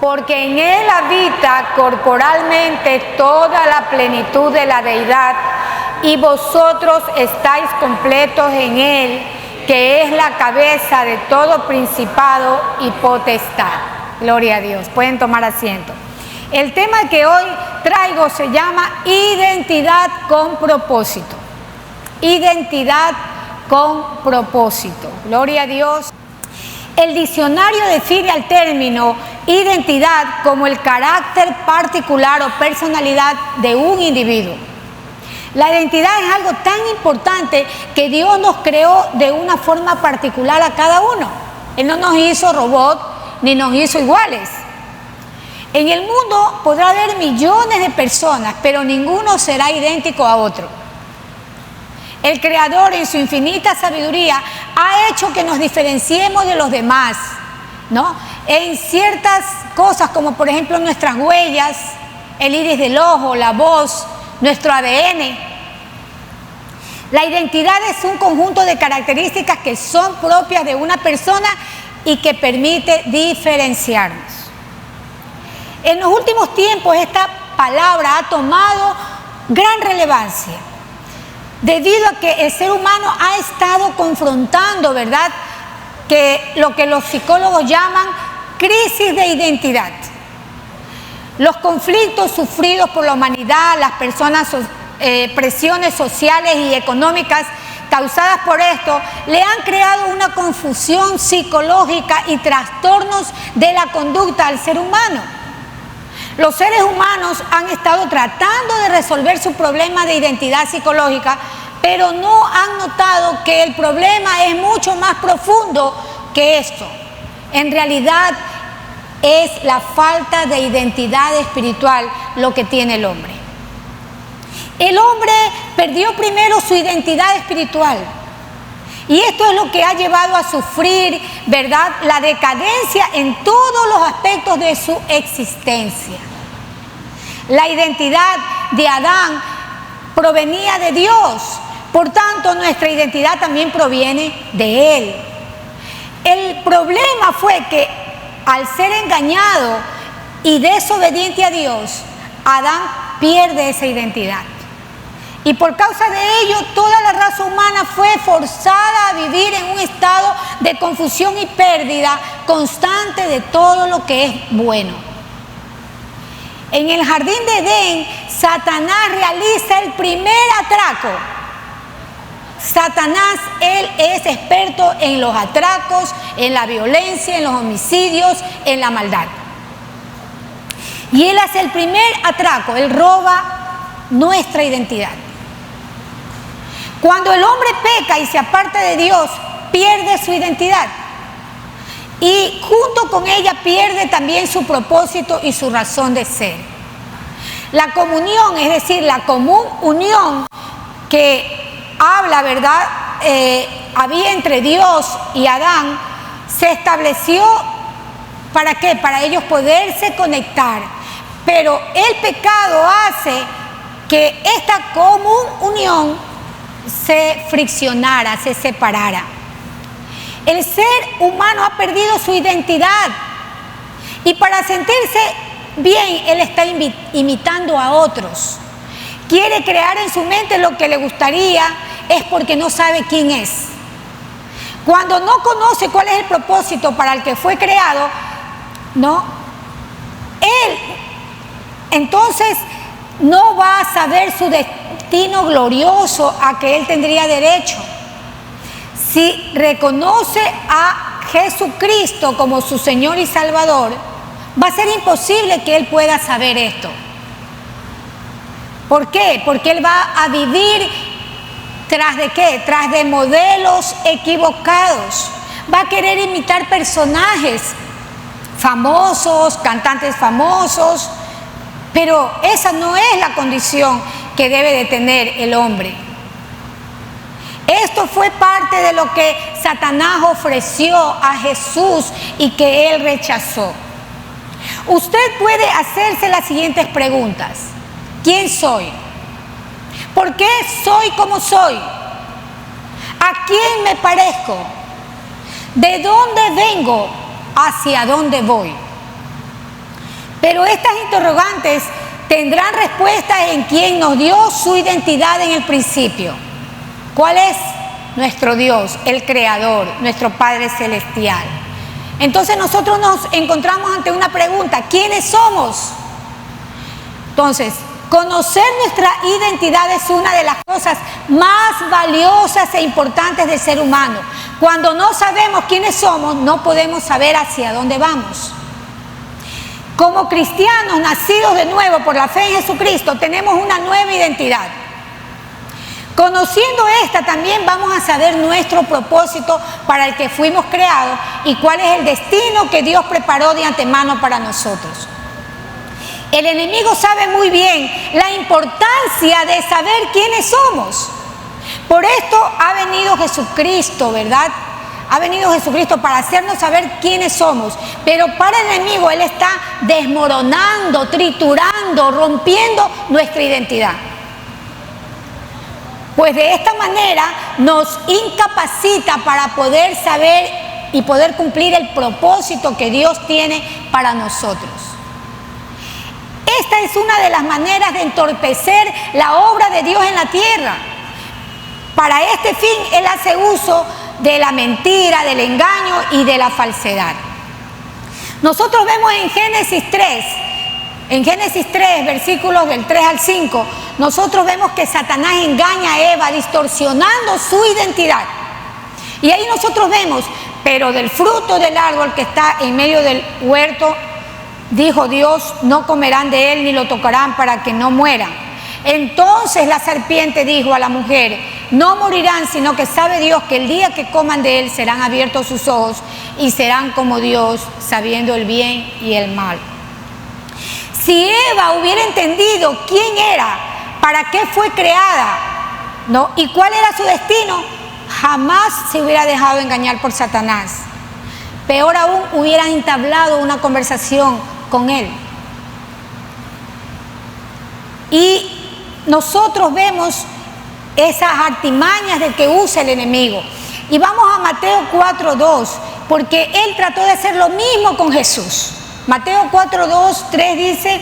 porque en Él habita corporalmente toda la plenitud de la deidad, y vosotros estáis completos en Él, que es la cabeza de todo principado y potestad. Gloria a Dios. Pueden tomar asiento. El tema que hoy traigo se llama identidad con propósito. Identidad con propósito. Gloria a Dios. El diccionario define al término identidad como el carácter particular o personalidad de un individuo. La identidad es algo tan importante que Dios nos creó de una forma particular a cada uno. Él no nos hizo robots ni nos hizo iguales. En el mundo podrá haber millones de personas, pero ninguno será idéntico a otro. El Creador, en su infinita sabiduría, ha hecho que nos diferenciemos de los demás, ¿no? En ciertas cosas, como por ejemplo nuestras huellas, el iris del ojo, la voz, nuestro ADN. La identidad es un conjunto de características que son propias de una persona y que permite diferenciarnos. En los últimos tiempos esta palabra ha tomado gran relevancia, debido a que el ser humano ha estado confrontando, ¿verdad?, que lo que los psicólogos llaman crisis de identidad. Los conflictos sufridos por la humanidad, las personas, presiones sociales y económicas causadas por esto, le han creado una confusión psicológica y trastornos de la conducta al ser humano. Los seres humanos han estado tratando de resolver su problema de identidad psicológica, pero no han notado que el problema es mucho más profundo que esto. En realidad es la falta de identidad espiritual lo que tiene el hombre. El hombre perdió primero su identidad espiritual. Y esto es lo que ha llevado a sufrir, ¿verdad?, la decadencia en todos los aspectos de su existencia. La identidad de Adán provenía de Dios, por tanto nuestra identidad también proviene de Él. El problema fue que al ser engañado y desobediente a Dios, Adán pierde esa identidad. Y por causa de ello, toda la raza humana fue forzada a vivir en un estado de confusión y pérdida constante de todo lo que es bueno. En el jardín de Edén, Satanás realiza el primer atraco. Satanás, él es experto en los atracos, en la violencia, en los homicidios, en la maldad. Y él hace el primer atraco, él roba nuestra identidad. Cuando el hombre peca y se aparta de Dios, pierde su identidad. Y junto con ella pierde también su propósito y su razón de ser. La comunión, es decir, la común unión que habla, ¿verdad?, había entre Dios y Adán, se estableció, ¿para qué? Para ellos poderse conectar. Pero el pecado hace que esta común unión se friccionara, se separara. El ser humano ha perdido su identidad y para sentirse bien, él está imitando a otros. Quiere crear en su mente lo que le gustaría, es porque no sabe quién es. Cuando no conoce cuál es el propósito para el que fue creado, ¿no?, él entonces no va a saber su destino glorioso a que él tendría derecho. Si reconoce a Jesucristo como su Señor y Salvador, va a ser imposible que él pueda saber esto. ¿Por qué? Porque él va a vivir ¿tras de qué? Tras de modelos equivocados. Va a querer imitar personajes famosos, cantantes famosos, pero esa no es la condición que debe de tener el hombre. Esto fue parte de lo que Satanás ofreció a Jesús y que él rechazó. Usted puede hacerse las siguientes preguntas. ¿Quién soy? ¿Por qué soy como soy? ¿A quién me parezco? ¿De dónde vengo? ¿Hacia dónde voy? Pero estas interrogantes tendrán respuesta en quien nos dio su identidad en el principio. ¿Cuál es? Nuestro Dios, el Creador, nuestro Padre Celestial. Entonces nosotros nos encontramos ante una pregunta: ¿quiénes somos? Entonces, conocer nuestra identidad es una de las cosas más valiosas e importantes del ser humano. Cuando no sabemos quiénes somos, no podemos saber hacia dónde vamos. Como cristianos nacidos de nuevo por la fe en Jesucristo, tenemos una nueva identidad. Conociendo esta, también vamos a saber nuestro propósito para el que fuimos creados y cuál es el destino que Dios preparó de antemano para nosotros. El enemigo sabe muy bien la importancia de saber quiénes somos. Por esto ha venido Jesucristo, ¿verdad? Ha venido Jesucristo para hacernos saber quiénes somos. Pero para el enemigo Él está desmoronando, triturando, rompiendo nuestra identidad. Pues de esta manera nos incapacita para poder saber y poder cumplir el propósito que Dios tiene para nosotros. Esta es una de las maneras de entorpecer la obra de Dios en la tierra. Para este fin Él hace uso de la mentira, del engaño y de la falsedad. Nosotros vemos en Génesis 3, versículos del 3 al 5, nosotros vemos que Satanás engaña a Eva distorsionando su identidad. Y ahí nosotros vemos: pero del fruto del árbol que está en medio del huerto, dijo Dios, no comerán de él ni lo tocarán para que no mueran. Entonces la serpiente dijo a la mujer: no morirán, sino que sabe Dios que el día que coman de él serán abiertos sus ojos y serán como Dios, sabiendo el bien y el mal. Si Eva hubiera entendido quién era, para qué fue creada, ¿no?, y cuál era su destino, jamás se hubiera dejado engañar por Satanás. Peor aún, hubiera entablado una conversación con él. Y nosotros vemos esas artimañas de que usa el enemigo. Y vamos a Mateo 4:2, porque él trató de hacer lo mismo con Jesús. Mateo 4:2, 3 dice: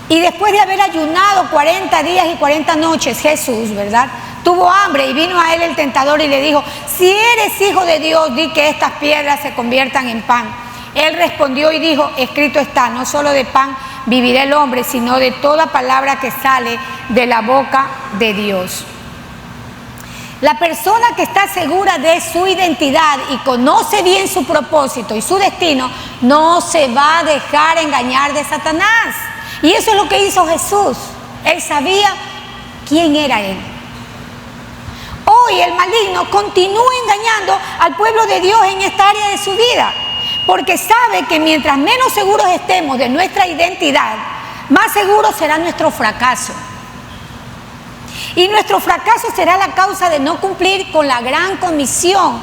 y después de haber ayunado 40 días y 40 noches, Jesús, ¿verdad?, tuvo hambre, y vino a él el tentador y le dijo: si eres hijo de Dios, di que estas piedras se conviertan en pan. Él respondió y dijo: escrito está, no solo de pan vivirá el hombre, sino de toda palabra que sale de la boca de Dios. La persona que está segura de su identidad y conoce bien su propósito y su destino, no se va a dejar engañar de Satanás. Y eso es lo que hizo Jesús. Él sabía quién era él. Hoy el maligno continúa engañando al pueblo de Dios en esta área de su vida, porque sabe que mientras menos seguros estemos de nuestra identidad, más seguro será nuestro fracaso. Y nuestro fracaso será la causa de no cumplir con la gran comisión,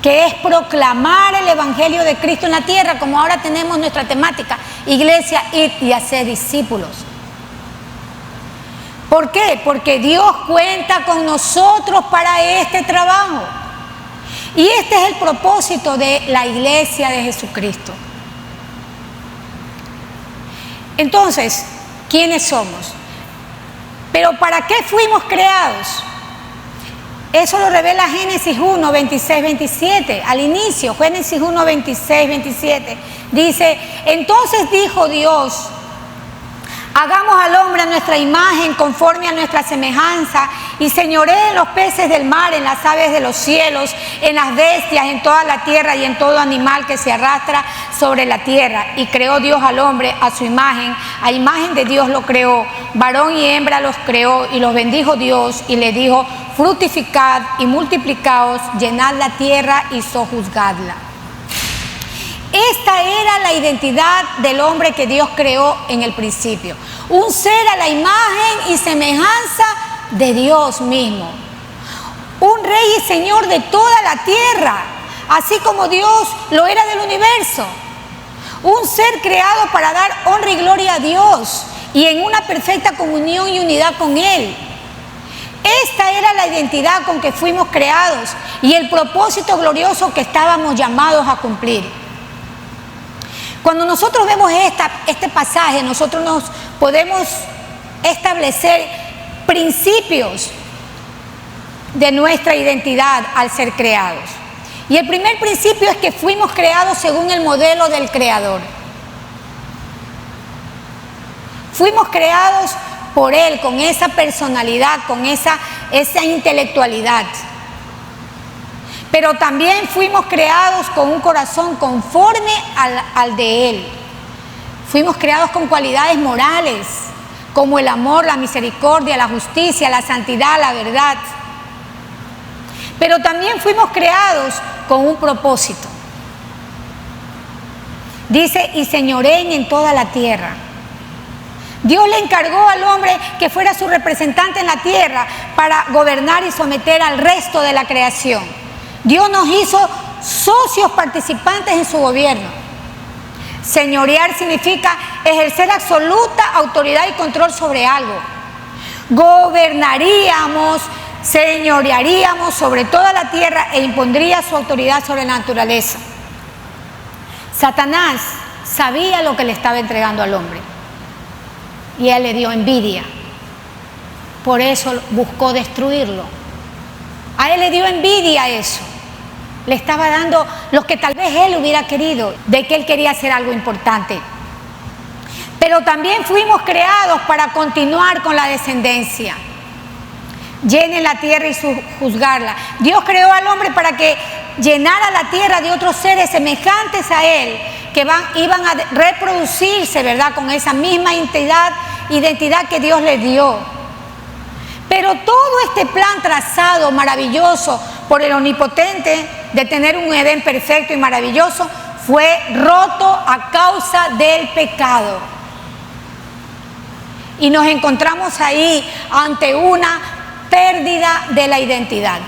que es proclamar el Evangelio de Cristo en la tierra, como ahora tenemos nuestra temática: iglesia, id y hacer discípulos. ¿Por qué? Porque Dios cuenta con nosotros para este trabajo. Y este es el propósito de la iglesia de Jesucristo. Entonces, ¿quiénes somos? Pero ¿para qué fuimos creados? Eso lo revela Génesis 1, 26, 27. Al inicio, Génesis 1, 26, 27. Dice: entonces dijo Dios: hagamos al hombre a nuestra imagen, conforme a nuestra semejanza, y señoree en los peces del mar, en las aves de los cielos, en las bestias, en toda la tierra y en todo animal que se arrastra sobre la tierra. Y creó Dios al hombre a su imagen, a imagen de Dios lo creó, varón y hembra los creó, y los bendijo Dios y le dijo: fructificad y multiplicaos, llenad la tierra y sojuzgadla. Esta era la identidad del hombre que Dios creó en el principio. Un ser a la imagen y semejanza de Dios mismo. Un rey y señor de toda la tierra, así como Dios lo era del universo. Un ser creado para dar honra y gloria a Dios y en una perfecta comunión y unidad con Él. Esta era la identidad con que fuimos creados y el propósito glorioso que estábamos llamados a cumplir. Cuando nosotros vemos este pasaje, nosotros nos podemos establecer principios de nuestra identidad al ser creados. Y el primer principio es que fuimos creados según el modelo del Creador. Fuimos creados por Él, con esa personalidad, con esa intelectualidad. Pero también fuimos creados con un corazón conforme al de Él. Fuimos creados con cualidades morales, como el amor, la misericordia, la justicia, la santidad, la verdad. Pero también fuimos creados con un propósito. Dice, y señoreen en toda la tierra. Dios le encargó al hombre que fuera su representante en la tierra para gobernar y someter al resto de la creación. Dios nos hizo socios participantes en su gobierno. Señorear significa ejercer absoluta autoridad y control sobre algo. Gobernaríamos, señorearíamos sobre toda la tierra e impondría su autoridad sobre la naturaleza. Satanás sabía lo que le estaba entregando al hombre y él le dio envidia. Por eso buscó destruirlo. A él le dio envidia eso. Le estaba dando lo que tal vez él hubiera querido, de que él quería hacer algo importante. Pero también fuimos creados para continuar con la descendencia. Llenen la tierra y juzgarla. Dios creó al hombre para que llenara la tierra de otros seres semejantes a él, que iban a reproducirse, ¿verdad?, con esa misma identidad que Dios le dio. Pero todo este plan trazado, maravilloso, por el Omnipotente, de tener un Edén perfecto y maravilloso, fue roto a causa del pecado. Y nos encontramos ahí ante una pérdida de la identidad.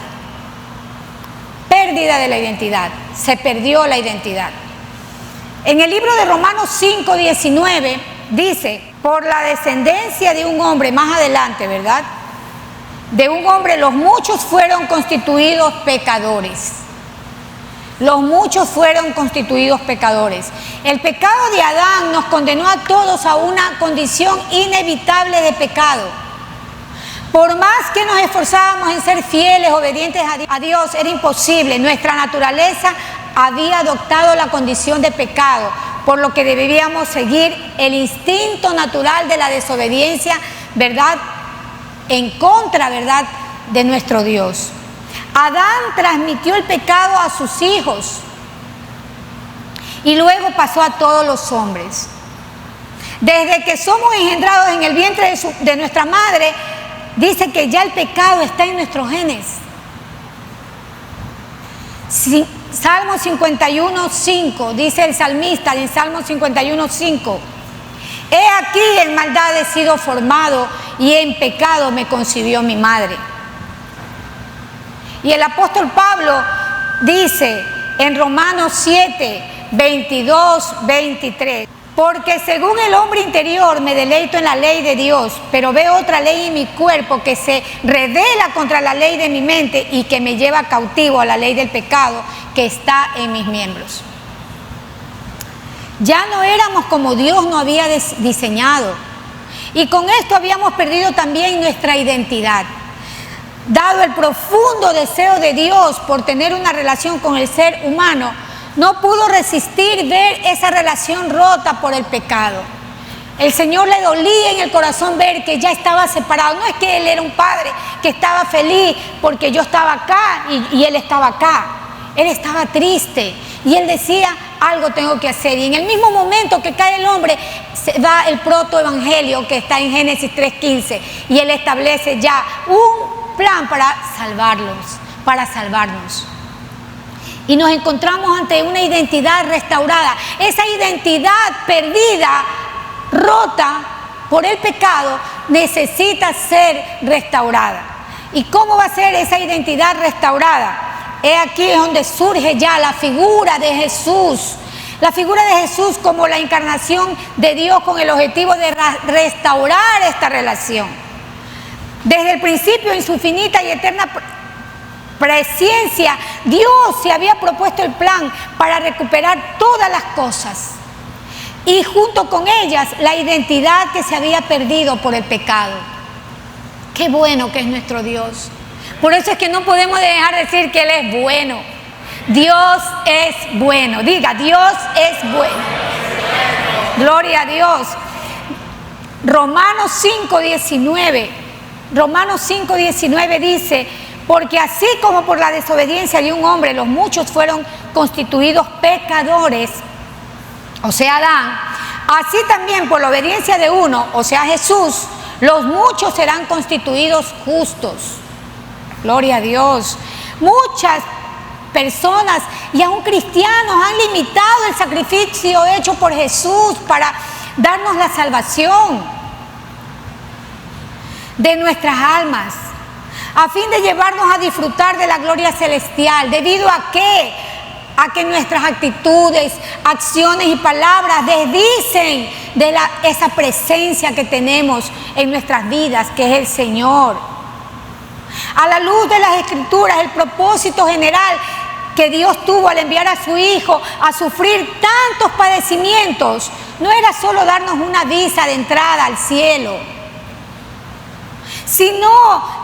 Pérdida de la identidad. Se perdió la identidad. En el libro de Romanos 5:19 dice, por la descendencia de un hombre, más adelante, ¿verdad?, de un hombre los muchos fueron constituidos pecadores. Los muchos fueron constituidos pecadores. El pecado de Adán nos condenó a todos a una condición inevitable de pecado. Por más que nos esforzábamos en ser fieles, obedientes a Dios, era imposible. Nuestra naturaleza había adoptado la condición de pecado, por lo que debíamos seguir el instinto natural de la desobediencia, ¿verdad?, en contra, ¿verdad?, de nuestro Dios. Adán transmitió el pecado a sus hijos y luego pasó a todos los hombres. Desde que somos engendrados en el vientre de nuestra madre, dice que ya el pecado está en nuestros genes. Salmo 51:5, dice el salmista en Salmo 51:5. He aquí en maldad he sido formado y en pecado me concibió mi madre. Y el apóstol Pablo dice en Romanos 7:22-23, porque según el hombre interior me deleito en la ley de Dios, pero veo otra ley en mi cuerpo que se revela contra la ley de mi mente y que me lleva cautivo a la ley del pecado que está en mis miembros. Ya no éramos como Dios nos había diseñado. Y con esto habíamos perdido también nuestra identidad. Dado el profundo deseo de Dios por tener una relación con el ser humano, no pudo resistir ver esa relación rota por el pecado. El Señor le dolía en el corazón ver que ya estaba separado. No es que Él era un padre que estaba feliz porque yo estaba acá y Él estaba acá. Él estaba triste y Él decía, algo tengo que hacer. Y en el mismo momento que cae el hombre, se da el protoevangelio que está en Génesis 3:15 y Él establece ya un plan para salvarnos. Y nos encontramos ante una identidad restaurada. Esa identidad perdida, rota por el pecado, necesita ser restaurada. ¿Y cómo va a ser esa identidad restaurada? He aquí es donde surge ya la figura de Jesús. La figura de Jesús como la encarnación de Dios con el objetivo de restaurar esta relación. Desde el principio, en su infinita y eterna presciencia, Dios se había propuesto el plan para recuperar todas las cosas. y junto con ellas la identidad que se había perdido por el pecado. Qué bueno que es nuestro Dios. Por eso es que no podemos dejar de decir que Él es bueno. Dios es bueno. Diga, Dios es bueno. Gloria a Dios. Romanos 5:19. Romanos 5:19 dice: porque así como por la desobediencia de un hombre los muchos fueron constituidos pecadores, o sea Adán, así también por la obediencia de uno, o sea Jesús, los muchos serán constituidos justos. Gloria a Dios. Muchas personas y aún cristianos han limitado el sacrificio hecho por Jesús para darnos la salvación de nuestras almas, a fin de llevarnos a disfrutar de la gloria celestial. ¿Debido a qué? A que nuestras actitudes, acciones y palabras desdicen de esa presencia que tenemos en nuestras vidas, que es el Señor. A la luz de las Escrituras, el propósito general que Dios tuvo al enviar a su Hijo a sufrir tantos padecimientos no era solo darnos una visa de entrada al cielo, sino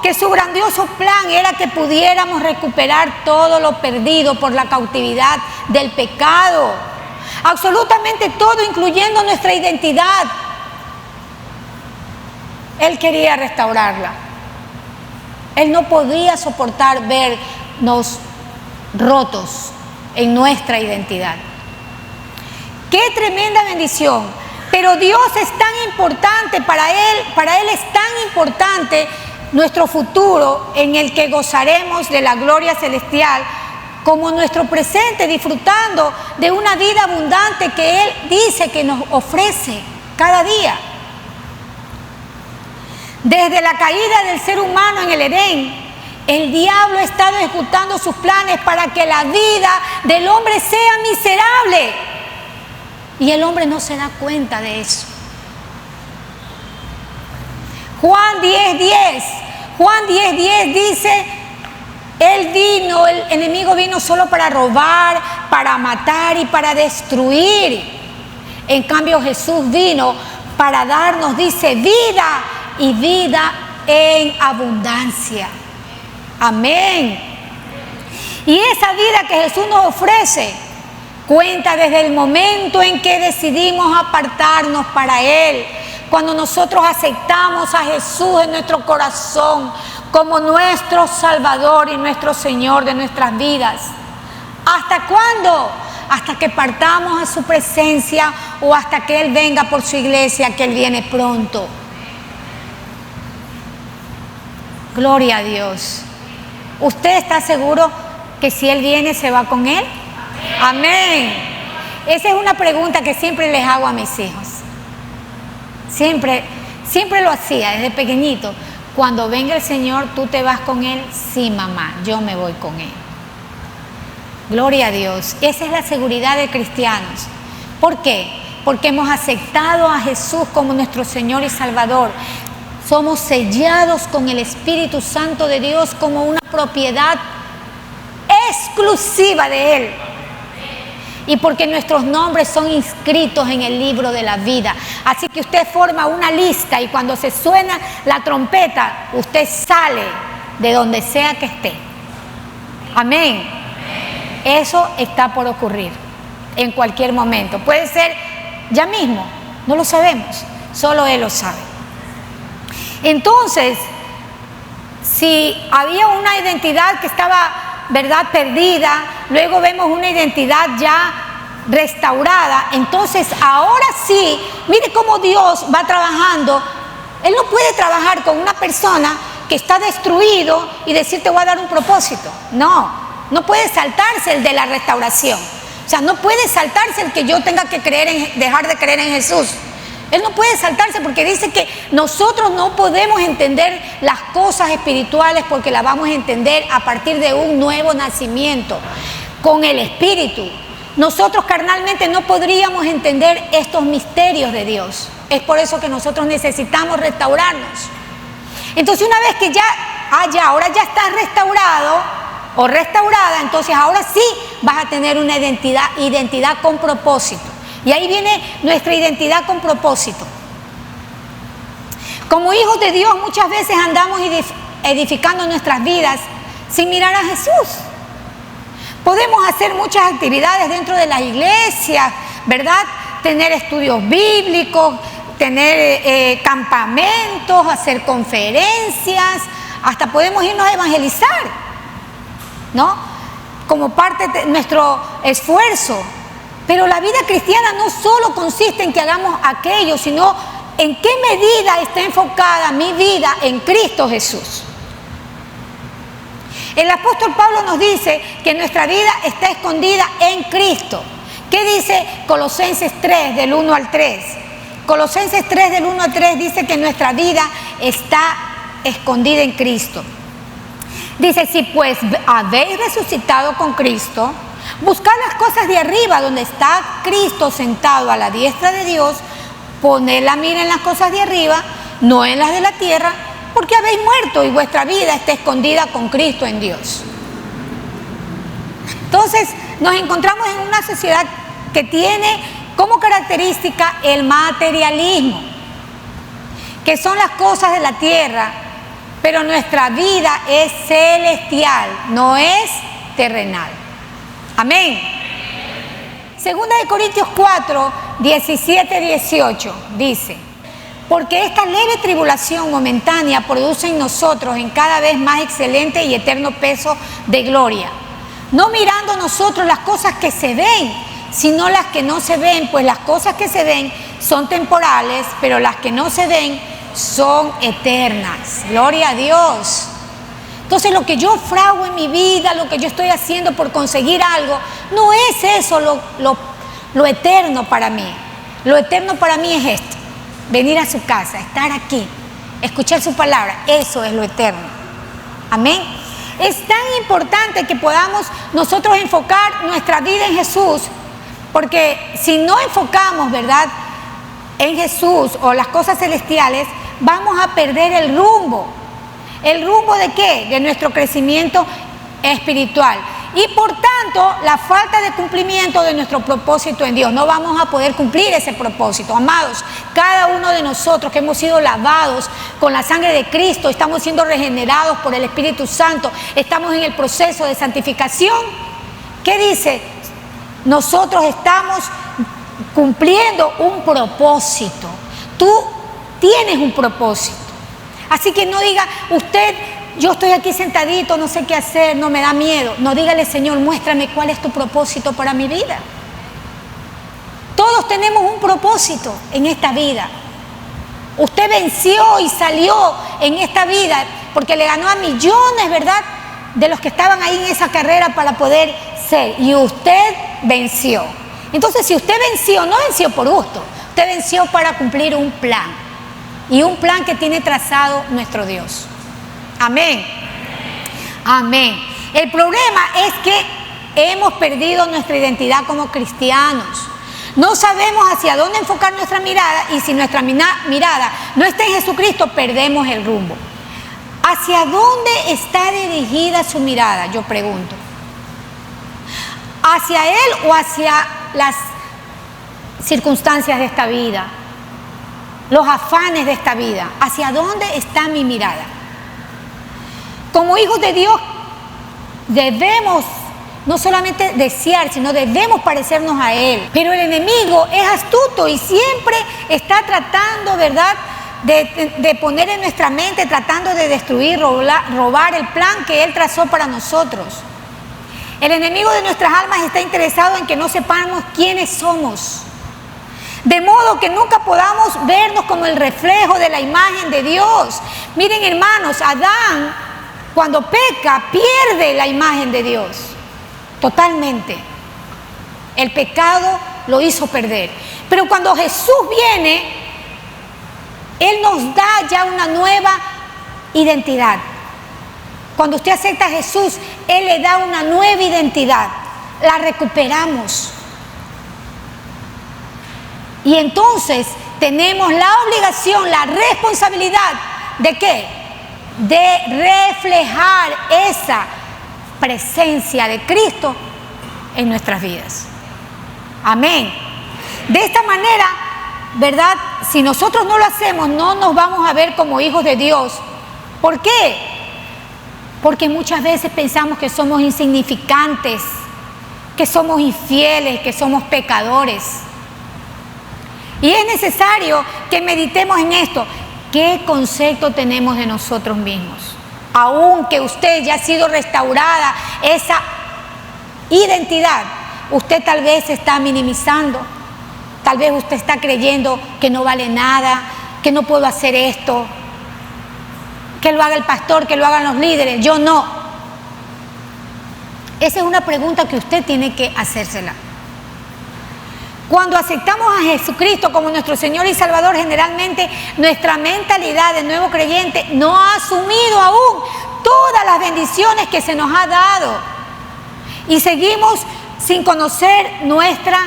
que su grandioso plan era que pudiéramos recuperar todo lo perdido por la cautividad del pecado. Absolutamente todo, incluyendo nuestra identidad. Él quería restaurarla. Él no podía soportar vernos rotos en nuestra identidad. ¡Qué tremenda bendición! Pero Dios es tan importante para Él es tan importante nuestro futuro en el que gozaremos de la gloria celestial, como nuestro presente, disfrutando de una vida abundante que Él dice que nos ofrece cada día. Desde la caída del ser humano en el Edén, el diablo ha estado ejecutando sus planes para que la vida del hombre sea miserable. Y el hombre no se da cuenta de eso. Juan 10:10. Juan 10:10 dice: el enemigo vino solo para robar, para matar y para destruir. En cambio Jesús vino para darnos, dice, vida y vida en abundancia. Amén. Y esa vida que Jesús nos ofrece cuenta desde el momento en que decidimos apartarnos para Él, cuando nosotros aceptamos a Jesús en nuestro corazón como nuestro Salvador y nuestro Señor de nuestras vidas. ¿Hasta cuándo? Hasta que partamos a su presencia o hasta que Él venga por su iglesia, que Él viene pronto. Gloria a Dios. ¿Usted está seguro que si Él viene se va con Él? Amén. Esa es una pregunta que siempre les hago a mis hijos. Siempre lo hacía desde pequeñito. Cuando venga el Señor, ¿tú te vas con Él? Sí, mamá, yo me voy con Él. Gloria a Dios. Esa es la seguridad de cristianos. ¿Por qué? Porque hemos aceptado a Jesús como nuestro Señor y Salvador. Somos sellados con el Espíritu Santo de Dios como una propiedad exclusiva de Él. Y porque nuestros nombres son inscritos en el libro de la vida. Así que usted forma una lista y cuando se suena la trompeta, usted sale de donde sea que esté. Amén. Eso está por ocurrir en cualquier momento. Puede ser ya mismo, no lo sabemos, solo Él lo sabe. Entonces, si había una identidad que estaba, ¿verdad?, perdida, luego vemos una identidad ya restaurada, entonces ahora sí, mire cómo Dios va trabajando. Él no puede trabajar con una persona que está destruido y decir te voy a dar un propósito. No puede saltarse el de la restauración. O sea, no puede saltarse el que yo tenga que dejar de creer en Jesús. Él no puede saltarse porque dice que nosotros no podemos entender las cosas espirituales porque las vamos a entender a partir de un nuevo nacimiento con el Espíritu. Nosotros carnalmente no podríamos entender estos misterios de Dios. Es por eso que nosotros necesitamos restaurarnos. Entonces, una vez que ahora ya estás restaurado o restaurada, entonces ahora sí vas a tener una identidad con propósito. Y ahí viene nuestra identidad con propósito. Como hijos de Dios muchas veces andamos edificando nuestras vidas sin mirar a Jesús. Podemos hacer muchas actividades dentro de las iglesias, ¿verdad? Tener estudios bíblicos, tener campamentos, hacer conferencias, hasta podemos irnos a evangelizar, ¿no? Como parte de nuestro esfuerzo. Pero la vida cristiana no solo consiste en que hagamos aquello, sino en qué medida está enfocada mi vida en Cristo Jesús. El apóstol Pablo nos dice que nuestra vida está escondida en Cristo. ¿Qué dice Colosenses 3, del 1 al 3? Colosenses 3, del 1 al 3 dice que nuestra vida está escondida en Cristo. Dice, si pues habéis resucitado con Cristo, buscad las cosas de arriba, donde está Cristo sentado a la diestra de Dios, poned la mira en las cosas de arriba, no en las de la tierra, porque habéis muerto y vuestra vida está escondida con Cristo en Dios. Entonces, nos encontramos en una sociedad que tiene como característica el materialismo, que son las cosas de la tierra, pero nuestra vida es celestial, no es terrenal. Amén. Segunda de Corintios 4, 17, 18 dice, porque esta leve tribulación momentánea produce en nosotros en cada vez más excelente y eterno peso de gloria, no mirando nosotros las cosas que se ven, sino las que no se ven, pues las cosas que se ven son temporales, pero las que no se ven son eternas. Gloria a Dios. Entonces lo que yo frago en mi vida, lo que yo estoy haciendo por conseguir algo, no es eso lo eterno para mí. Lo eterno para mí es esto: venir a su casa, estar aquí, escuchar su palabra. Eso es lo eterno. Amén. Es tan importante que podamos nosotros enfocar nuestra vida en Jesús, porque si no enfocamos, ¿verdad?, en Jesús o las cosas celestiales, vamos a perder el rumbo. ¿El rumbo de qué? De nuestro crecimiento espiritual. Y por tanto, la falta de cumplimiento de nuestro propósito en Dios. No vamos a poder cumplir ese propósito. Amados, cada uno de nosotros que hemos sido lavados con la sangre de Cristo, estamos siendo regenerados por el Espíritu Santo, estamos en el proceso de santificación. ¿Qué dice? Nosotros estamos cumpliendo un propósito. Tú tienes un propósito. Así que no diga usted, yo estoy aquí sentadito, no sé qué hacer, no me da miedo. No, dígale, Señor, muéstrame cuál es tu propósito para mi vida. Todos tenemos un propósito en esta vida. Usted venció y salió en esta vida porque le ganó a millones, ¿verdad?, de los que estaban ahí en esa carrera para poder ser. Y usted venció. Entonces, si usted venció, no venció por gusto. Usted venció para cumplir un plan. Y un plan que tiene trazado nuestro Dios. Amén. Amén. El problema es que hemos perdido nuestra identidad como cristianos. No sabemos hacia dónde enfocar nuestra mirada, y si nuestra mirada no está en Jesucristo, perdemos el rumbo. ¿Hacia dónde está dirigida su mirada? Yo pregunto. ¿Hacia Él o hacia las circunstancias de esta vida? Los afanes de esta vida. ¿Hacia dónde está mi mirada? Como hijos de Dios debemos no solamente desear, sino debemos parecernos a Él. Pero el enemigo es astuto y siempre está tratando, ¿verdad?, de poner en nuestra mente, tratando de destruir, robar el plan que Él trazó para nosotros. El enemigo de nuestras almas está interesado en que no sepamos quiénes somos, de modo que nunca podamos vernos como el reflejo de la imagen de Dios. Miren, hermanos, Adán, cuando peca, pierde la imagen de Dios totalmente. El pecado lo hizo perder. Pero cuando Jesús viene, Él nos da ya una nueva identidad. Cuando usted acepta a Jesús, Él le da una nueva identidad. La recuperamos. Y entonces tenemos la obligación, la responsabilidad ¿de qué? De reflejar esa presencia de Cristo en nuestras vidas. Amén. de esta manera, ¿verdad? Si nosotros no lo hacemos, no nos vamos a ver como hijos de Dios. ¿Por qué? Porque muchas veces pensamos que somos insignificantes, que somos infieles, que somos pecadores. Y es necesario que meditemos en esto. ¿Qué concepto tenemos de nosotros mismos? Aunque usted ya ha sido restaurada esa identidad, usted tal vez se está minimizando, tal vez usted está creyendo que no vale nada, que no puedo hacer esto, que lo haga el pastor, que lo hagan los líderes, yo no. Esa es una pregunta que usted tiene que hacérsela. Cuando aceptamos a Jesucristo como nuestro Señor y Salvador, generalmente nuestra mentalidad de nuevo creyente no ha asumido aún todas las bendiciones que se nos ha dado. Y seguimos sin conocer nuestra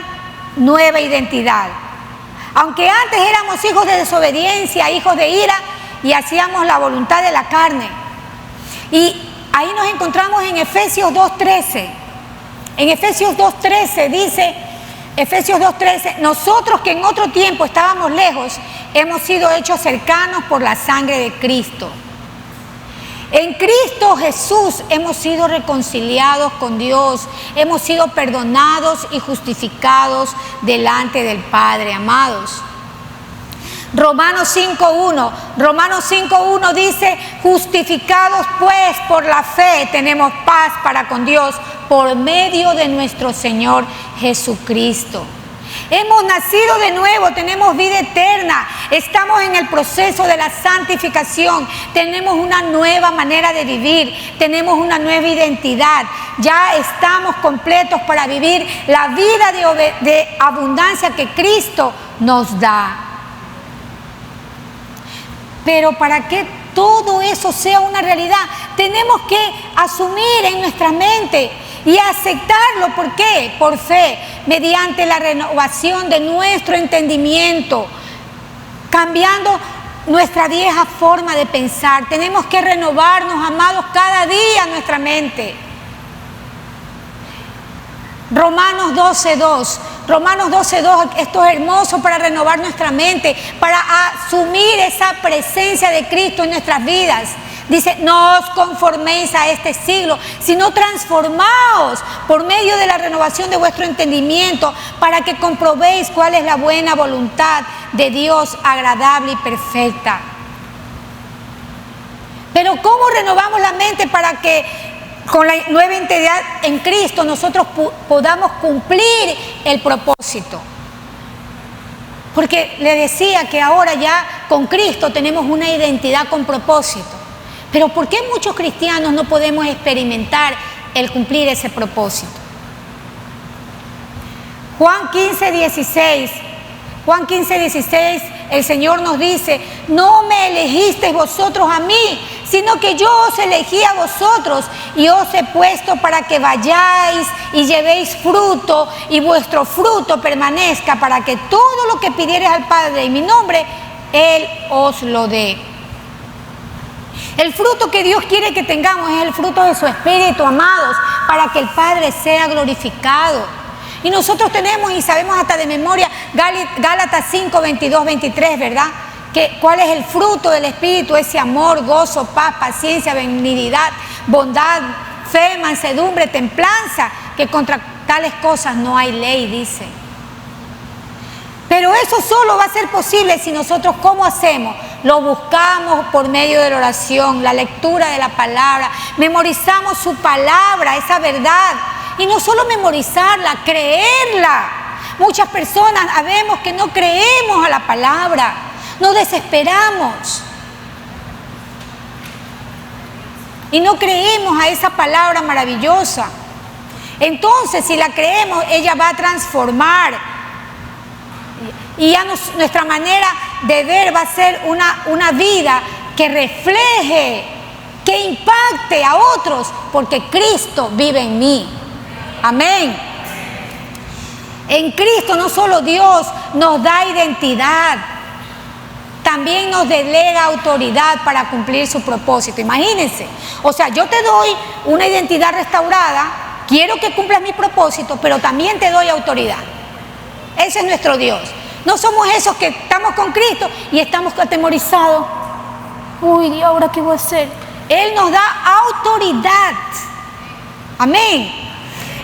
nueva identidad. Aunque antes éramos hijos de desobediencia, hijos de ira, y hacíamos la voluntad de la carne. Y ahí nos encontramos en Efesios 2:13. En Efesios 2:13 dice, Efesios 2:13, nosotros que en otro tiempo estábamos lejos, hemos sido hechos cercanos por la sangre de Cristo. En Cristo Jesús hemos sido reconciliados con Dios, hemos sido perdonados y justificados delante del Padre, amados. Romanos 5:1 dice, justificados pues por la fe tenemos paz para con Dios por medio de nuestro Señor Jesucristo. Hemos nacido de nuevo, tenemos vida eterna, estamos en el proceso de la santificación, tenemos una nueva manera de vivir, tenemos una nueva identidad, ya estamos completos para vivir la vida de abundancia que Cristo nos da. Pero para que todo eso sea una realidad, tenemos que asumir en nuestra mente y aceptarlo. ¿Por qué? Por fe, mediante la renovación de nuestro entendimiento, cambiando nuestra vieja forma de pensar. Tenemos que renovarnos, amados, cada día nuestra mente. Romanos 12:2, esto es hermoso para renovar nuestra mente, para asumir esa presencia de Cristo en nuestras vidas. Dice, no os conforméis a este siglo, sino transformaos por medio de la renovación de vuestro entendimiento, para que comprobéis cuál es la buena voluntad de Dios, agradable y perfecta. Pero ¿cómo renovamos la mente para que con la nueva identidad en Cristo nosotros podamos cumplir el propósito? Porque le decía que ahora ya con Cristo tenemos una identidad con propósito. Pero ¿por qué muchos cristianos no podemos experimentar el cumplir ese propósito? Juan 15:16, el Señor nos dice, no me elegisteis vosotros a mí, sino que yo os elegí a vosotros y os he puesto para que vayáis y llevéis fruto y vuestro fruto permanezca, para que todo lo que pidiereis al Padre en mi nombre, Él os lo dé. El fruto que Dios quiere que tengamos es el fruto de su Espíritu, amados, para que el Padre sea glorificado. Y nosotros tenemos y sabemos hasta de memoria Gálatas 5:22-23, ¿verdad? ¿Cuál es el fruto del Espíritu? Ese amor, gozo, paz, paciencia, benignidad, bondad, fe, mansedumbre, templanza, que contra tales cosas no hay ley, dice. Pero eso solo va a ser posible si nosotros, ¿cómo hacemos? Lo buscamos por medio de la oración, la lectura de la palabra, memorizamos su palabra, esa verdad. Y no solo memorizarla, creerla. Muchas personas sabemos que no creemos a la palabra, nos desesperamos y no creemos a esa palabra maravillosa. Entonces, si la creemos, ella va a transformar y ya nuestra manera de ver va a ser una vida que refleje, que impacte a otros, porque Cristo vive en mí. Amén. En Cristo no solo Dios nos da identidad, también nos delega autoridad para cumplir su propósito. Imagínense, o sea, yo te doy una identidad restaurada, quiero que cumplas mi propósito, pero también te doy autoridad. Ese es nuestro Dios. No somos esos que estamos con Cristo y estamos atemorizados. Uy, ¿y ahora qué voy a hacer? Él nos da autoridad. Amén.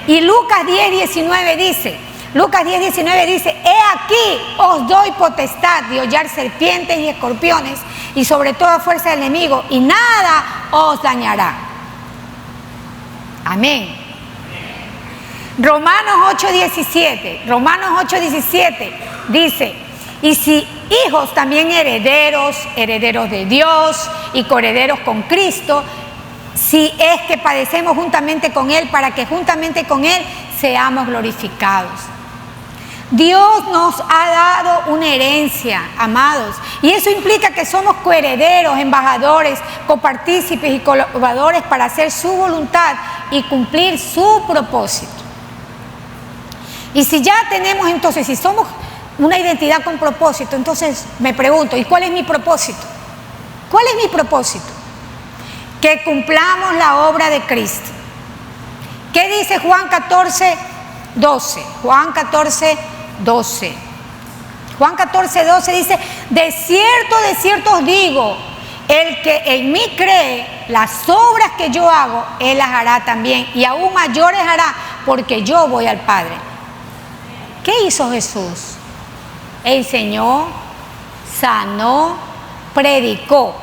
Y Lucas 10:19 dice, he aquí os doy potestad de hollar serpientes y escorpiones y sobre toda fuerza del enemigo y nada os dañará. Amén. Romanos 8:17 dice, y si hijos también herederos de Dios y coherederos con Cristo, si es que padecemos juntamente con Él, para que juntamente con Él seamos glorificados. Dios nos ha dado una herencia, amados, y eso implica que somos coherederos, embajadores, copartícipes y colaboradores para hacer su voluntad y cumplir su propósito. Y si ya tenemos entonces, si somos una identidad con propósito, entonces me pregunto, ¿y cuál es mi propósito? ¿Cuál es mi propósito? Que cumplamos la obra de Cristo. ¿Qué dice Juan 14:12? Juan 14:12 dice, de cierto os digo, el que en mí cree, las obras que yo hago, él las hará también, y aún mayores hará, porque yo voy al Padre. ¿Qué hizo Jesús? Enseñó, sanó, predicó,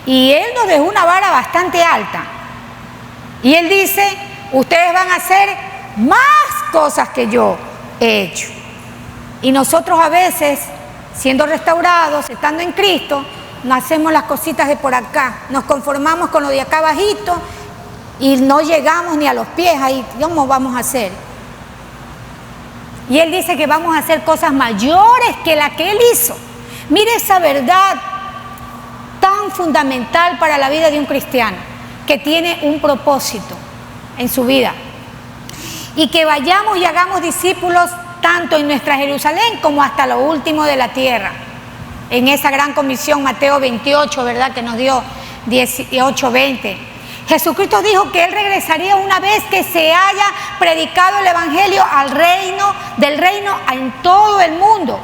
y Él nos dejó una vara bastante alta. Y Él dice, ustedes van a hacer más cosas que yo he hecho. Y nosotros a veces, siendo restaurados, estando en Cristo, no hacemos las cositas de por acá, nos conformamos con lo de acá abajito y no llegamos ni a los pies ahí. ¿Cómo vamos a hacer? Y Él dice que vamos a hacer cosas mayores que la que Él hizo. Mire esa verdad tan fundamental para la vida de un cristiano, que tiene un propósito en su vida. Y que vayamos y hagamos discípulos tanto en nuestra Jerusalén como hasta lo último de la tierra. En esa gran comisión, Mateo 28, ¿verdad? Que nos dio 18:20. Jesucristo dijo que Él regresaría una vez que se haya predicado el Evangelio del reino en todo el mundo,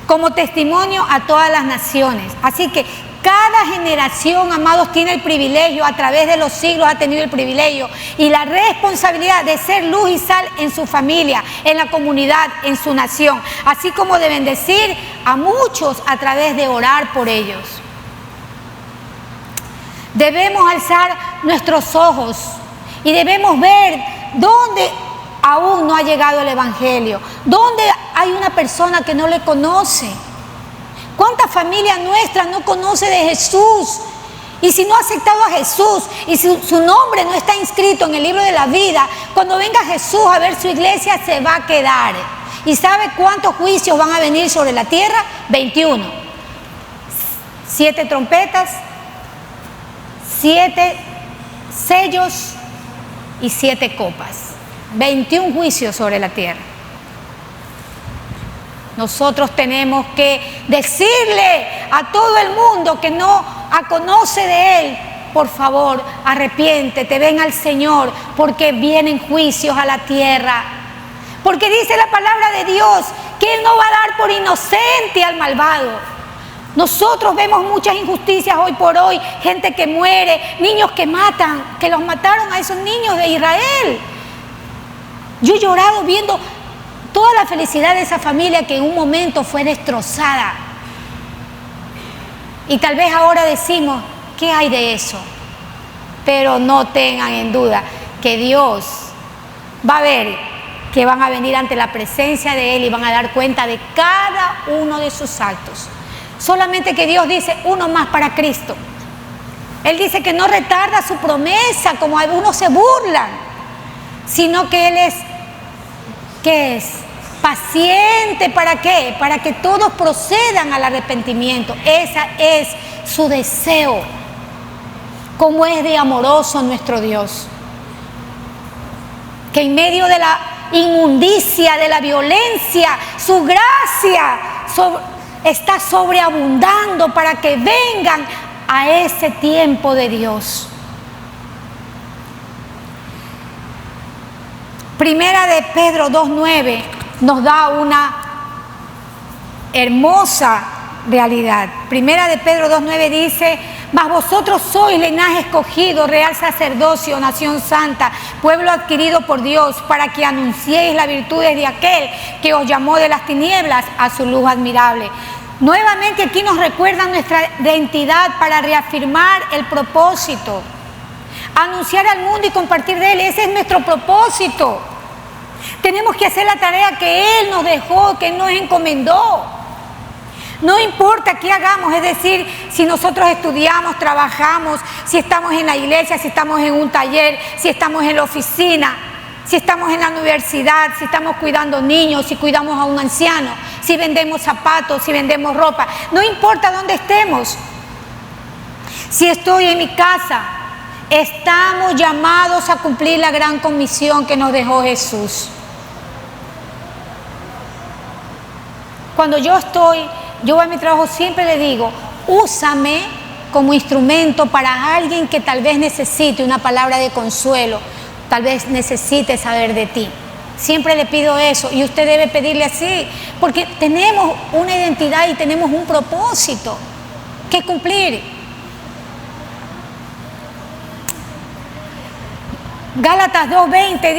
como testimonio a todas las naciones. Así que cada generación, amados, tiene el privilegio, a través de los siglos ha tenido el privilegio y la responsabilidad de ser luz y sal en su familia, en la comunidad, en su nación, así como de bendecir a muchos a través de orar por ellos. Debemos alzar nuestros ojos y debemos ver dónde aún no ha llegado el Evangelio, dónde hay una persona que no le conoce. ¿Cuánta familia nuestra no conoce de Jesús? Y si no ha aceptado a Jesús y su nombre no está inscrito en el libro de la vida, cuando venga Jesús a ver su iglesia se va a quedar. ¿Y sabe cuántos juicios van a venir sobre la tierra? 21. 7 trompetas, 7 sellos y 7 copas. 21 juicios sobre la tierra. Nosotros tenemos que decirle a todo el mundo que no conoce de Él, por favor, arrepiéntete, ven al Señor, porque vienen juicios a la tierra. Porque dice la palabra de Dios que Él no va a dar por inocente al malvado. Nosotros vemos muchas injusticias hoy por hoy, gente que muere, niños que matan, que los mataron a esos niños de Israel. Yo he llorado viendo toda la felicidad de esa familia que en un momento fue destrozada. Y tal vez ahora decimos, ¿qué hay de eso? Pero no tengan en duda que Dios va a ver que van a venir ante la presencia de Él y van a dar cuenta de cada uno de sus actos. Solamente que Dios dice uno más para Cristo. Él dice que no retarda su promesa como algunos se burlan, sino que Él es, ¿qué es? Paciente. ¿Para qué? Para que todos procedan al arrepentimiento. Ese es su deseo. Cómo es de amoroso nuestro Dios. Que en medio de la inmundicia, de la violencia, su gracia está sobreabundando para que vengan a ese tiempo de Dios. Primera de Pedro 2:9 nos da una hermosa realidad. Primera de Pedro 2:9 dice: mas vosotros sois linaje escogido, real sacerdocio, nación santa, pueblo adquirido por Dios, para que anunciéis las virtudes de aquel que os llamó de las tinieblas a su luz admirable. Nuevamente aquí nos recuerdan nuestra identidad para reafirmar el propósito. Anunciar al mundo y compartir de Él, ese es nuestro propósito. Tenemos que hacer la tarea que Él nos dejó, que Él nos encomendó. No importa qué hagamos, es decir, si nosotros estudiamos, trabajamos, si estamos en la iglesia, si estamos en un taller, si estamos en la oficina, si estamos en la universidad, si estamos cuidando niños, si cuidamos a un anciano, si vendemos zapatos, si vendemos ropa, no importa dónde estemos. Si estoy en mi casa, estamos llamados a cumplir la gran comisión que nos dejó Jesús. Cuando yo voy a mi trabajo, siempre le digo: úsame como instrumento para alguien que tal vez necesite una palabra de consuelo, tal vez necesite saber de ti. Siempre le pido eso, y usted debe pedirle así, porque tenemos una identidad y tenemos un propósito que cumplir. Gálatas 2:20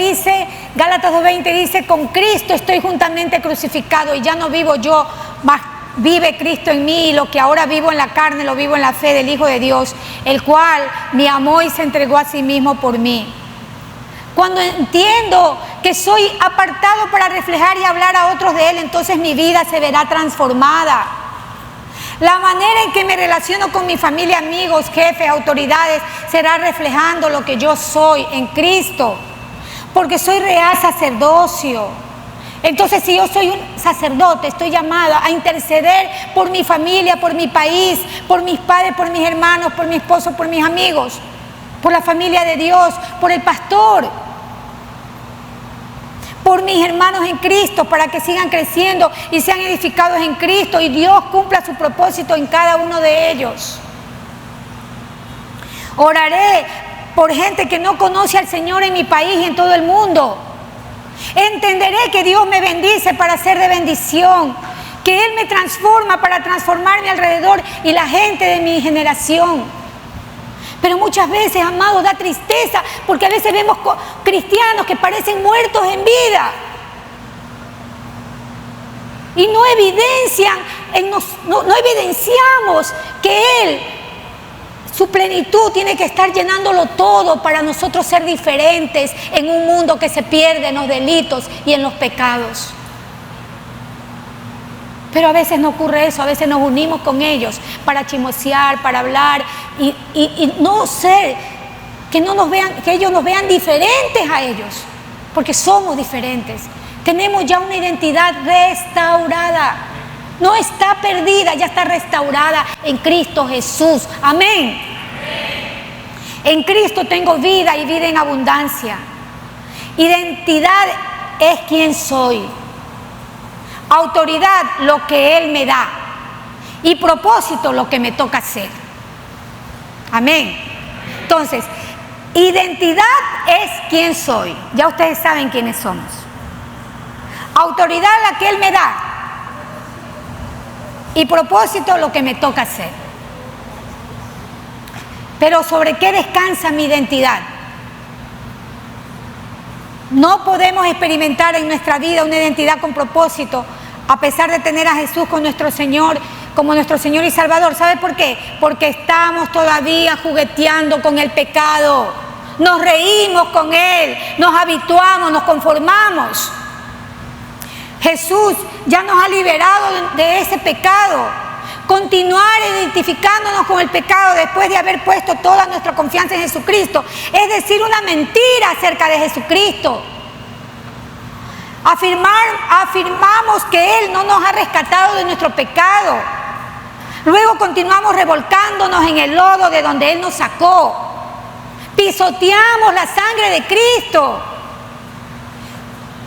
dice: con Cristo estoy juntamente crucificado, y ya no vivo yo, mas vive Cristo en mí, y lo que ahora vivo en la carne lo vivo en la fe del Hijo de Dios, el cual me amó y se entregó a sí mismo por mí. Cuando entiendo que soy apartado para reflejar y hablar a otros de Él, entonces mi vida se verá transformada. La manera en que me relaciono con mi familia, amigos, jefes, autoridades, será reflejando lo que yo soy en Cristo, porque soy real sacerdocio. Entonces, si yo soy un sacerdote, estoy llamada a interceder por mi familia, por mi país, por mis padres, por mis hermanos, por mi esposo, por mis amigos, por la familia de Dios, por el pastor, por mis hermanos en Cristo, para que sigan creciendo y sean edificados en Cristo y Dios cumpla su propósito en cada uno de ellos. Oraré por gente que no conoce al Señor en mi país y en todo el mundo. Entenderé que Dios me bendice para ser de bendición, que Él me transforma para transformar mi alrededor y la gente de mi generación. Pero muchas veces, amados, da tristeza, porque a veces vemos cristianos que parecen muertos en vida y no evidenciamos que Él, su plenitud, tiene que estar llenándolo todo para nosotros ser diferentes en un mundo que se pierde en los delitos y en los pecados. Pero a veces no ocurre eso, a veces nos unimos con ellos para chismosear, para hablar y no ser, que ellos nos vean diferentes a ellos, porque somos diferentes. Tenemos ya una identidad restaurada, no está perdida, ya está restaurada en Cristo Jesús. Amén. En Cristo tengo vida y vida en abundancia. Identidad es quien soy. Autoridad, lo que Él me da. Y propósito, lo que me toca hacer. Amén. Entonces, identidad es quién soy. Ya ustedes saben quiénes somos. Autoridad, la que Él me da. Y propósito, lo que me toca hacer. Pero ¿sobre qué descansa mi identidad? No podemos experimentar en nuestra vida una identidad con propósito a pesar de tener a Jesús como nuestro Señor y Salvador. ¿Sabe por qué? Porque estamos todavía jugueteando con el pecado. Nos reímos con Él, nos habituamos, nos conformamos. Jesús ya nos ha liberado de ese pecado. Continuar identificándonos con el pecado después de haber puesto toda nuestra confianza en Jesucristo es decir una mentira acerca de Jesucristo. Afirmamos que Él no nos ha rescatado de nuestro pecado. Luego continuamos revolcándonos en el lodo de donde Él nos sacó. Pisoteamos la sangre de Cristo.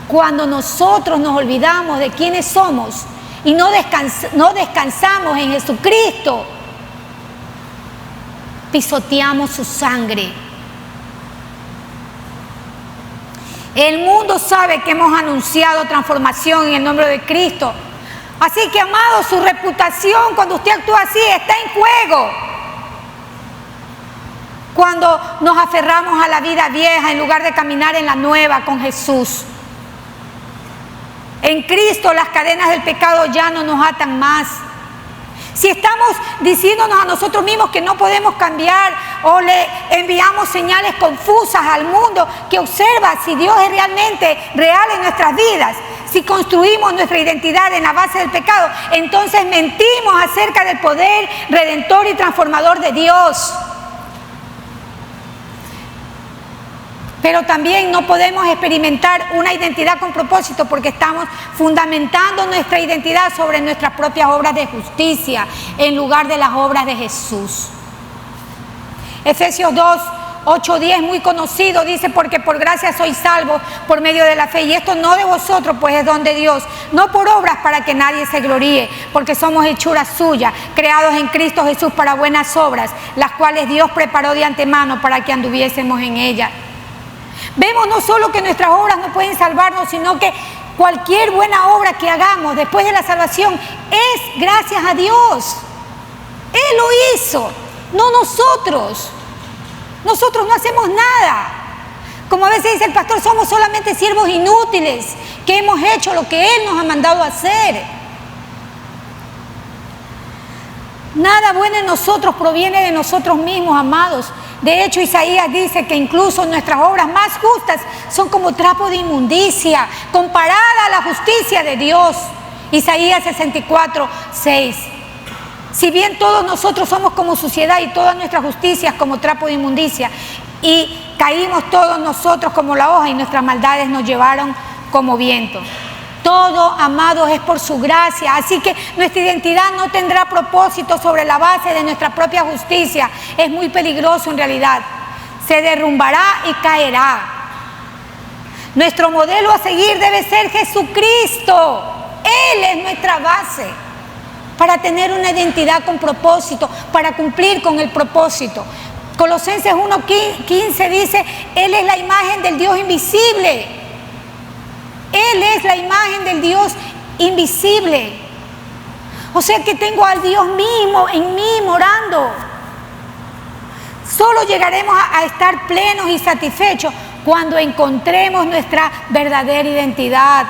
Cuando nosotros nos olvidamos de quiénes somos y no descansamos en Jesucristo, pisoteamos su sangre. El mundo sabe que hemos anunciado transformación en el nombre de Cristo. Así que, amados, su reputación cuando usted actúa así está en juego. Cuando nos aferramos a la vida vieja en lugar de caminar en la nueva con Jesús. En Cristo las cadenas del pecado ya no nos atan más. Si estamos diciéndonos a nosotros mismos que no podemos cambiar o le enviamos señales confusas al mundo que observa si Dios es realmente real en nuestras vidas, si construimos nuestra identidad en la base del pecado, entonces mentimos acerca del poder redentor y transformador de Dios. Pero también no podemos experimentar una identidad con propósito porque estamos fundamentando nuestra identidad sobre nuestras propias obras de justicia en lugar de las obras de Jesús. Efesios 2, 8, 10, muy conocido, dice: porque por gracia sois salvos por medio de la fe, y esto no de vosotros, pues es don de Dios, no por obras para que nadie se gloríe, porque somos hechura suya, creados en Cristo Jesús para buenas obras, las cuales Dios preparó de antemano para que anduviésemos en ellas. Vemos no solo que nuestras obras no pueden salvarnos, sino que cualquier buena obra que hagamos después de la salvación es gracias a Dios. Él lo hizo, no nosotros. Nosotros no hacemos nada. Como a veces dice el pastor, somos solamente siervos inútiles que hemos hecho lo que Él nos ha mandado a hacer. Nada bueno en nosotros proviene de nosotros mismos, amados. De hecho, Isaías dice que incluso nuestras obras más justas son como trapo de inmundicia comparada a la justicia de Dios. Isaías 64, 6. Si bien todos nosotros somos como suciedad y todas nuestras justicias como trapo de inmundicia, y caímos todos nosotros como la hoja y nuestras maldades nos llevaron como viento. Todo, amados, es por su gracia. Así que nuestra identidad no tendrá propósito sobre la base de nuestra propia justicia. Es muy peligroso en realidad. Se derrumbará y caerá. Nuestro modelo a seguir debe ser Jesucristo. Él es nuestra base para tener una identidad con propósito, para cumplir con el propósito. Colosenses 1:15 dice: Él es la imagen del Dios invisible. Él es la imagen del Dios invisible. O sea que tengo al Dios mismo en mí morando. Solo llegaremos a estar plenos y satisfechos cuando encontremos nuestra verdadera identidad.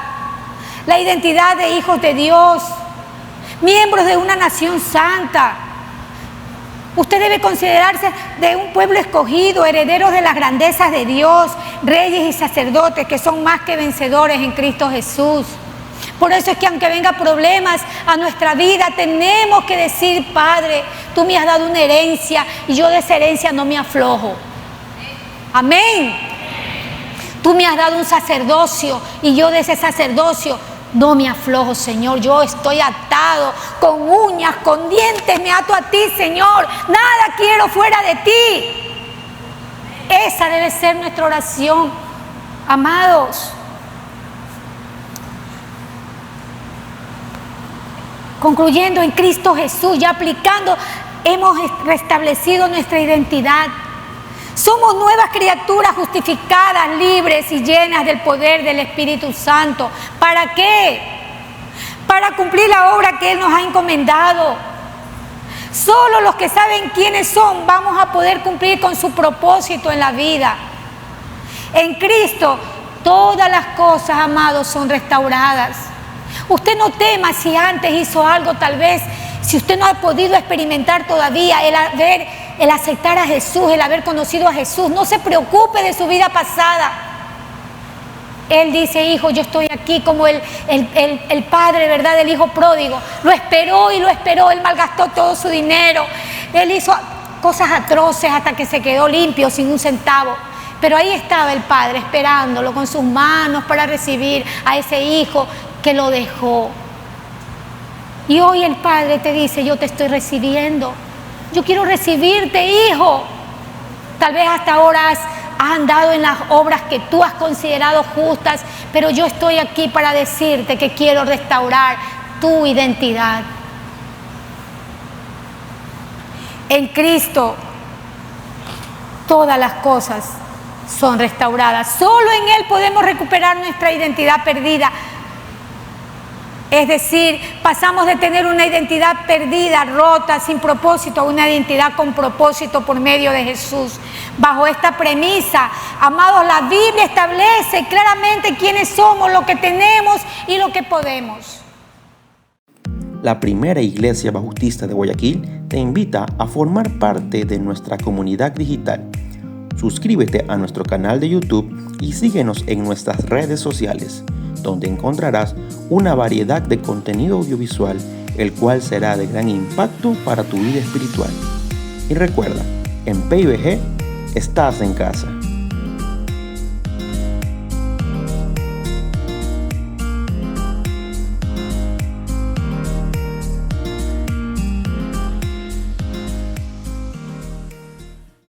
La identidad de hijos de Dios, miembros de una nación santa. Usted debe considerarse de un pueblo escogido, herederos de las grandezas de Dios, reyes y sacerdotes que son más que vencedores en Cristo Jesús. Por eso es que aunque vengan problemas a nuestra vida, tenemos que decir: Padre, tú me has dado una herencia y yo de esa herencia no me aflojo. Amén. Tú me has dado un sacerdocio y yo de ese sacerdocio no me aflojo, Señor. Yo estoy atado con uñas, con dientes, me ato a ti, Señor. Nada quiero fuera de ti. Esa debe ser nuestra oración, amados. Concluyendo, en Cristo Jesús, ya aplicando, hemos restablecido nuestra identidad. Somos nuevas criaturas justificadas, libres y llenas del poder del Espíritu Santo. ¿Para qué? Para cumplir la obra que Él nos ha encomendado. Solo los que saben quiénes son vamos a poder cumplir con su propósito en la vida. En Cristo todas las cosas, amados, son restauradas. Usted no tema si antes hizo algo, tal vez, si usted no ha podido experimentar todavía el aceptar a Jesús, el haber conocido a Jesús. No se preocupe de su vida pasada. Él dice: hijo, yo estoy aquí, como el padre, ¿verdad?, del hijo pródigo. Lo esperó y lo esperó. Él malgastó todo su dinero. Él hizo cosas atroces hasta que se quedó limpio, sin un centavo. Pero ahí estaba el padre esperándolo con sus manos para recibir a ese hijo que lo dejó. Y hoy el padre te dice: yo te estoy recibiendo. Yo quiero recibirte, hijo. Tal vez hasta ahora has andado en las obras que tú has considerado justas, pero yo estoy aquí para decirte que quiero restaurar tu identidad. En Cristo todas las cosas son restauradas. Solo en Él podemos recuperar nuestra identidad perdida. Es decir, pasamos de tener una identidad perdida, rota, sin propósito, a una identidad con propósito por medio de Jesús. Bajo esta premisa, amados, la Biblia establece claramente quiénes somos, lo que tenemos y lo que podemos. La primera iglesia bautista de Guayaquil te invita a formar parte de nuestra comunidad digital. Suscríbete a nuestro canal de YouTube y síguenos en nuestras redes sociales, donde encontrarás una variedad de contenido audiovisual, el cual será de gran impacto para tu vida espiritual. Y recuerda, en PIBG estás en casa.